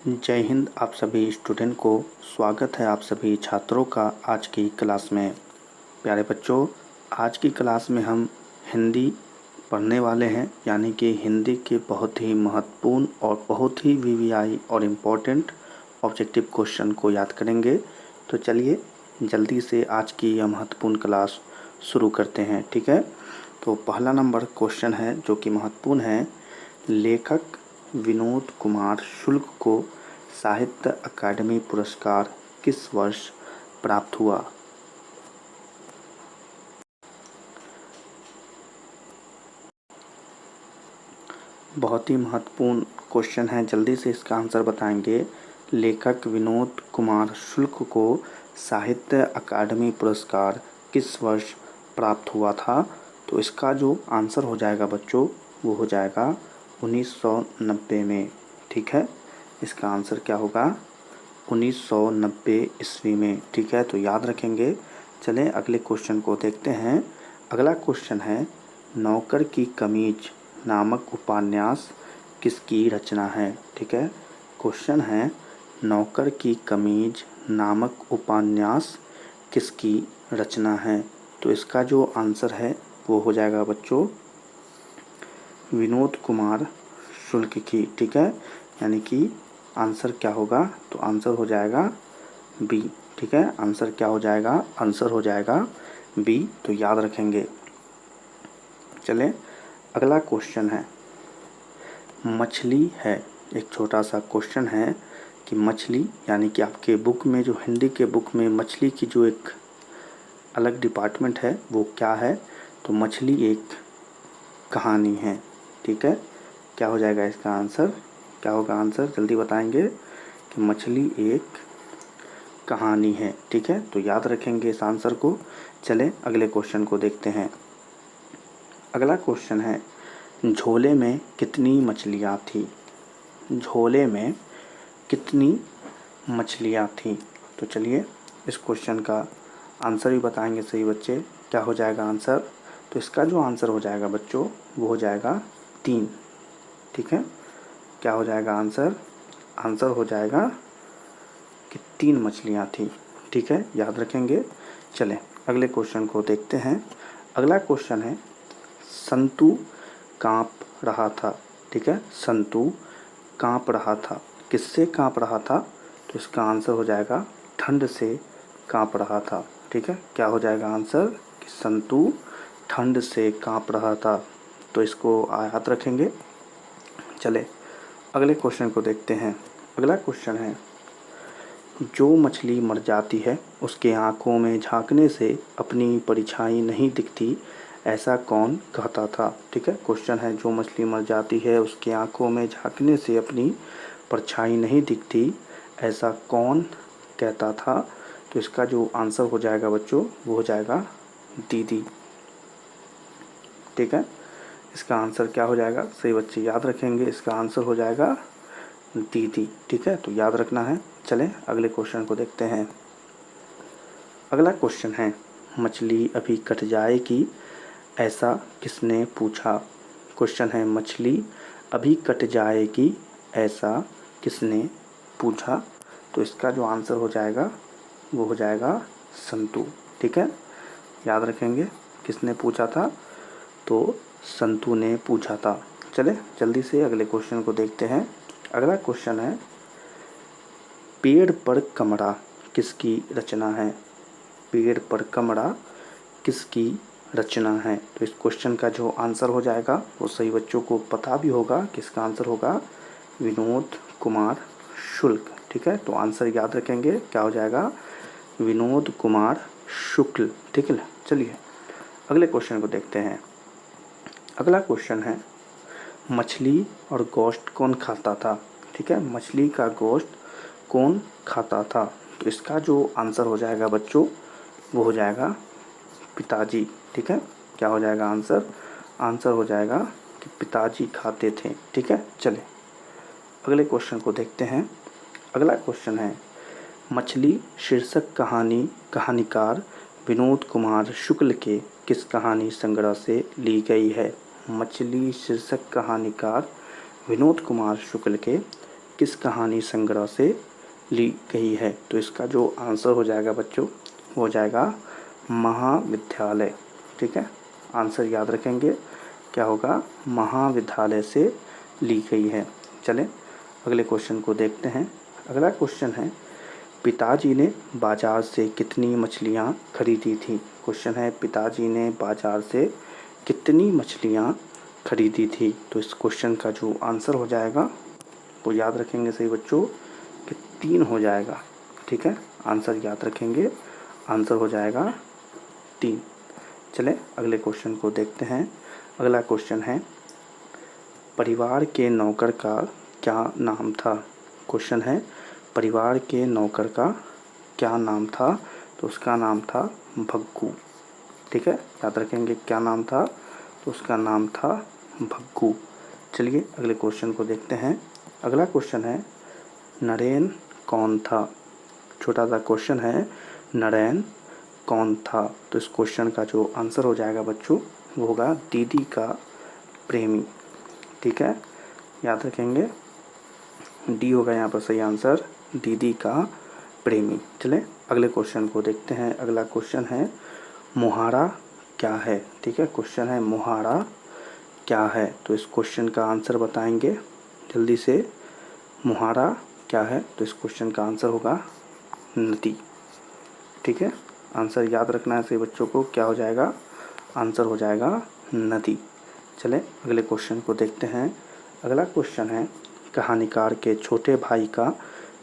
जय हिंद। आप सभी स्टूडेंट को स्वागत है आप सभी छात्रों का आज की क्लास में। प्यारे बच्चों, आज की क्लास में हम हिंदी पढ़ने वाले हैं, यानी कि हिंदी के बहुत ही महत्वपूर्ण और बहुत ही वीवीआई और इम्पोर्टेंट ऑब्जेक्टिव क्वेश्चन को याद करेंगे। तो चलिए जल्दी से आज की यह महत्वपूर्ण क्लास शुरू करते हैं, ठीक है। तो पहला नंबर क्वेश्चन है जो कि महत्वपूर्ण है। लेखक विनोद कुमार शुक्ल को साहित्य अकादमी पुरस्कार किस वर्ष प्राप्त हुआ? बहुत ही महत्वपूर्ण क्वेश्चन है, जल्दी से इसका आंसर बताएंगे। लेखक विनोद कुमार शुक्ल को साहित्य अकादमी पुरस्कार किस वर्ष प्राप्त हुआ था? तो इसका जो आंसर हो जाएगा बच्चों, वो हो जाएगा 1990 में, ठीक है। इसका आंसर क्या होगा? 1990 ईस्वी में, ठीक है। तो याद रखेंगे। चलें अगले क्वेश्चन को देखते हैं। अगला क्वेश्चन है, नौकर की कमीज नामक उपन्यास किसकी रचना है? ठीक है, क्वेश्चन है नौकर की कमीज नामक उपन्यास किसकी रचना है? तो इसका जो आंसर है वो हो जाएगा बच्चों विनोद कुमार शुक्ल की, ठीक है। यानी कि आंसर क्या होगा? तो आंसर हो जाएगा बी, ठीक है। आंसर क्या हो जाएगा? आंसर हो जाएगा बी। तो याद रखेंगे। चलें अगला क्वेश्चन है, मछली है। एक छोटा सा क्वेश्चन है कि मछली, यानी कि आपके बुक में, जो हिंदी के बुक में मछली की जो एक अलग डिपार्टमेंट है वो क्या है? तो मछली एक कहानी है, ठीक है। क्या हो जाएगा इसका आंसर? क्या होगा आंसर? जल्दी बताएंगे कि मछली एक कहानी है, ठीक है। तो याद रखेंगे इस आंसर को। चलें अगले क्वेश्चन को देखते हैं। अगला क्वेश्चन है, झोले में कितनी मछलियाँ थी? झोले में कितनी मछलियाँ थी? तो चलिए इस क्वेश्चन का आंसर भी बताएंगे सही बच्चे। क्या हो जाएगा आंसर? तो इसका जो आंसर हो जाएगा बच्चों वो हो जाएगा 3, ठीक है। क्या हो जाएगा आंसर? आंसर हो जाएगा कि 3 मछलियाँ थी, ठीक है। याद रखेंगे। चलें अगले क्वेश्चन को देखते हैं। अगला क्वेश्चन है, संतु काँप रहा था, ठीक है। संतु काँप रहा था, किससे काँप रहा था? तो इसका आंसर हो जाएगा ठंड से काँप रहा था, ठीक है। क्या हो जाएगा आंसर? कि संतु ठंड से काँप रहा था। तो इसको याद रखेंगे। चले अगले क्वेश्चन को देखते हैं। अगला क्वेश्चन है, जो मछली मर जाती है उसके आँखों में झांकने से अपनी परछाई नहीं दिखती, ऐसा कौन कहता था? ठीक है, क्वेश्चन है जो मछली मर जाती है उसके आँखों में झांकने से अपनी परछाई नहीं दिखती, ऐसा कौन कहता था? तो इसका जो आंसर हो जाएगा बच्चों वो हो जाएगा दीदी, ठीक है। इसका आंसर क्या हो जाएगा? सही बच्चे याद रखेंगे, इसका आंसर हो जाएगा दीदी, ठीक है। तो याद रखना है। चलें अगले क्वेश्चन को देखते हैं। अगला क्वेश्चन है, मछली अभी कट जाएगी ऐसा किसने पूछा? क्वेश्चन है, मछली अभी कट जाएगी ऐसा किसने पूछा? तो इसका जो आंसर हो जाएगा वो हो जाएगा संतु, ठीक है। याद रखेंगे किसने पूछा था? तो संतु ने पूछा था। चले जल्दी से अगले क्वेश्चन को देखते हैं। अगला क्वेश्चन है, पेड़ पर कमरा किसकी रचना है? पेड़ पर कमरा किसकी रचना है? तो इस क्वेश्चन का जो आंसर हो जाएगा वो सही बच्चों को पता भी होगा कि इसका आंसर होगा विनोद कुमार शुक्ल, ठीक है। तो आंसर याद रखेंगे, क्या हो जाएगा? विनोद कुमार शुक्ल, ठीक है। चलिए अगले क्वेश्चन को देखते हैं। अगला क्वेश्चन है, मछली और गोश्त कौन खाता था? ठीक है, मछली का गोश्त कौन खाता था? तो इसका जो आंसर हो जाएगा बच्चों वो हो जाएगा पिताजी, ठीक है। क्या हो जाएगा आंसर? आंसर हो जाएगा कि पिताजी खाते थे, ठीक है। चले अगले क्वेश्चन को देखते हैं। अगला क्वेश्चन है, मछली शीर्षक कहानीकार विनोद कुमार शुक्ल के किस कहानी संग्रह से ली गई है? मछली शीर्षक कहानीकार विनोद कुमार शुक्ल के किस कहानी संग्रह से ली गई है? तो इसका जो आंसर हो जाएगा बच्चों वो हो जाएगा महाविद्यालय। ठीक है, आंसर याद रखेंगे क्या होगा, महाविद्यालय से ली गई है। चलें अगले क्वेश्चन को देखते हैं। अगला क्वेश्चन है पिताजी ने बाजार से कितनी मछलियाँ खरीदी थी? क्वेश्चन है पिताजी ने बाजार से कितनी मछलियाँ खरीदी थी? तो इस क्वेश्चन का जो आंसर हो जाएगा वो याद रखेंगे सही बच्चों कि 3 हो जाएगा। ठीक है, आंसर याद रखेंगे, आंसर हो जाएगा 3। चलें अगले क्वेश्चन को देखते हैं। अगला क्वेश्चन है परिवार के नौकर का क्या नाम था? क्वेश्चन है परिवार के नौकर का क्या नाम था? तो उसका नाम था भग्गू। ठीक है, याद रखेंगे क्या नाम था, तो उसका नाम था भग्गू। चलिए अगले क्वेश्चन को देखते हैं। अगला क्वेश्चन है नरेन कौन था? छोटा सा क्वेश्चन है, नरेन कौन था? तो इस क्वेश्चन का जो आंसर हो जाएगा बच्चों वो होगा दीदी का प्रेमी। ठीक है, याद रखेंगे डी होगा यहाँ पर सही आंसर, दीदी का प्रेमी। चलें अगले क्वेश्चन को देखते हैं। अगला क्वेश्चन है मुहारा क्या है? ठीक है, क्वेश्चन है मुहारा क्या है? तो इस क्वेश्चन का आंसर बताएंगे जल्दी से। मुहारा क्या है? तो इस क्वेश्चन का आंसर होगा नदी। ठीक है, आंसर याद रखना है सभी बच्चों को, क्या हो जाएगा, आंसर हो जाएगा नदी। चलें अगले क्वेश्चन को देखते हैं। अगला क्वेश्चन है कहानीकार के छोटे भाई का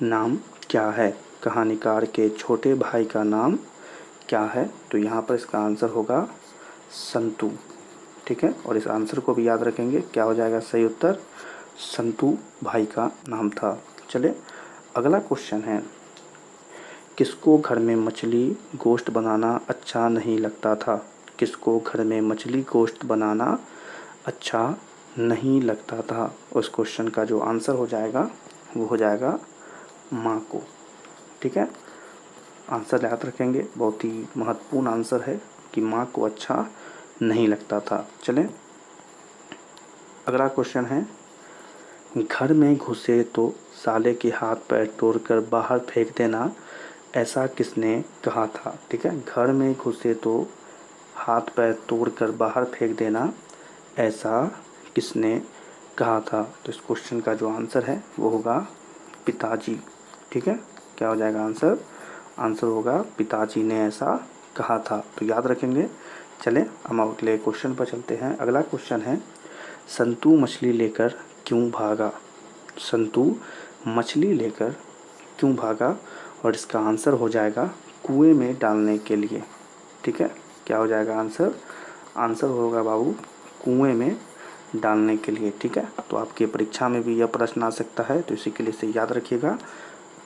नाम क्या है? कहानीकार के छोटे भाई का नाम क्या है? तो यहाँ पर इसका आंसर होगा संतू। ठीक है, और इस आंसर को भी याद रखेंगे, क्या हो जाएगा सही उत्तर, संतू भाई का नाम था। चले अगला क्वेश्चन है किसको घर में मछली गोश्त बनाना अच्छा नहीं लगता था? किसको घर में मछली गोश्त बनाना अच्छा नहीं लगता था? उस क्वेश्चन का जो आंसर हो जाएगा वो हो जाएगा माँ को। ठीक है, आंसर याद रखेंगे, बहुत ही महत्वपूर्ण आंसर है कि माँ को अच्छा नहीं लगता था। चलें अगला क्वेश्चन है घर में घुसे तो साले के हाथ पैर तोड़कर बाहर फेंक देना, ऐसा किसने कहा था? ठीक है, घर में घुसे तो हाथ पैर तोड़कर बाहर फेंक देना, ऐसा किसने कहा था? तो इस क्वेश्चन का जो आंसर है वो होगा पिताजी। ठीक है, क्या हो जाएगा आंसर, आंसर होगा पिताजी ने ऐसा कहा था। तो याद रखेंगे। चलें हम अगले क्वेश्चन पर चलते हैं। अगला क्वेश्चन है संतू मछली लेकर क्यों भागा? संतू मछली लेकर क्यों भागा? और इसका आंसर हो जाएगा कुएं में डालने के लिए। ठीक है, क्या हो जाएगा आंसर, आंसर होगा बाबू कुएं में डालने के लिए। ठीक है, तो आपकी परीक्षा में भी यह प्रश्न आ सकता है, तो इसी के लिए से याद रखिएगा।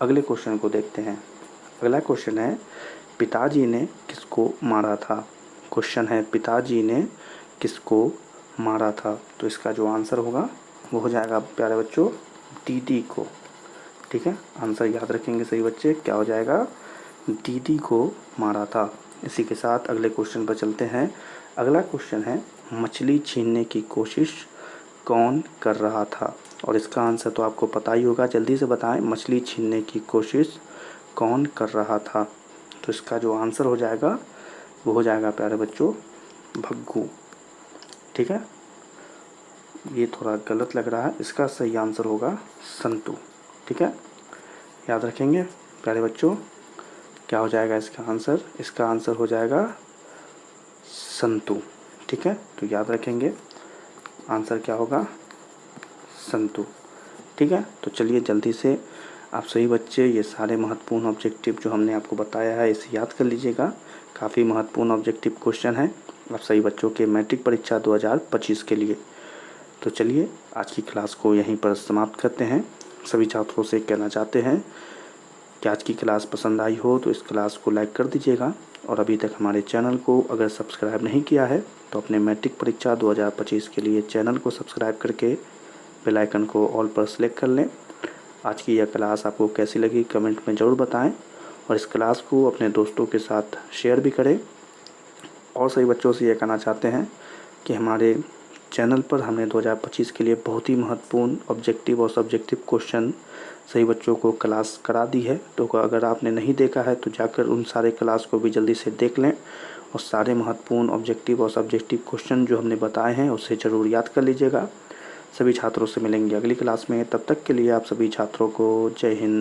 अगले क्वेश्चन को देखते हैं। अगला क्वेश्चन है पिताजी ने किसको मारा था? क्वेश्चन है पिताजी ने किसको मारा था? तो इसका जो आंसर होगा वो हो जाएगा प्यारे बच्चों दीदी को। ठीक है, आंसर याद रखेंगे सही बच्चे, क्या हो जाएगा, दीदी को मारा था। इसी के साथ अगले क्वेश्चन पर चलते हैं। अगला क्वेश्चन है मछली छीनने की कोशिश कौन कर रहा था? और इसका आंसर तो आपको पता ही होगा, जल्दी से बताएं, मछली छीनने की कोशिश कौन कर रहा था? तो इसका जो आंसर हो जाएगा वो हो जाएगा प्यारे बच्चों भग्गू। ठीक है, ये थोड़ा गलत लग रहा है, इसका सही आंसर होगा संतू। ठीक है, याद रखेंगे प्यारे बच्चों, क्या हो जाएगा इसका आंसर, इसका आंसर हो जाएगा संतू। ठीक है, तो याद रखेंगे आंसर क्या होगा, संतू। ठीक है, तो चलिए जल्दी से आप सही बच्चे ये सारे महत्वपूर्ण ऑब्जेक्टिव जो हमने आपको बताया है इसे याद कर लीजिएगा। काफ़ी महत्वपूर्ण ऑब्जेक्टिव क्वेश्चन है आप सही बच्चों के मैट्रिक परीक्षा 2025 के लिए। तो चलिए आज की क्लास को यहीं पर समाप्त करते हैं। सभी छात्रों से कहना चाहते हैं कि आज की क्लास पसंद आई हो तो इस क्लास को लाइक कर दीजिएगा, और अभी तक हमारे चैनल को अगर सब्सक्राइब नहीं किया है तो अपने मैट्रिक परीक्षा 2025 के लिए चैनल को सब्सक्राइब करके बेल आइकन को ऑल पर सेलेक्ट कर लें। आज की यह क्लास आपको कैसी लगी कमेंट में ज़रूर बताएं, और इस क्लास को अपने दोस्तों के साथ शेयर भी करें। और सभी बच्चों से यह कहना चाहते हैं कि हमारे चैनल पर हमने 2025 के लिए बहुत ही महत्वपूर्ण ऑब्जेक्टिव और सब्जेक्टिव क्वेश्चन सही बच्चों को क्लास करा दी है। तो अगर आपने नहीं देखा है तो जाकर उन सारे क्लास को भी जल्दी से देख लें और सारे महत्वपूर्ण ऑब्जेक्टिव और सब्जेक्टिव क्वेश्चन जो हमने बताए हैं उसे ज़रूर याद कर लीजिएगा। सभी छात्रों से मिलेंगे अगली क्लास में, तब तक के लिए आप सभी छात्रों को जय हिंद।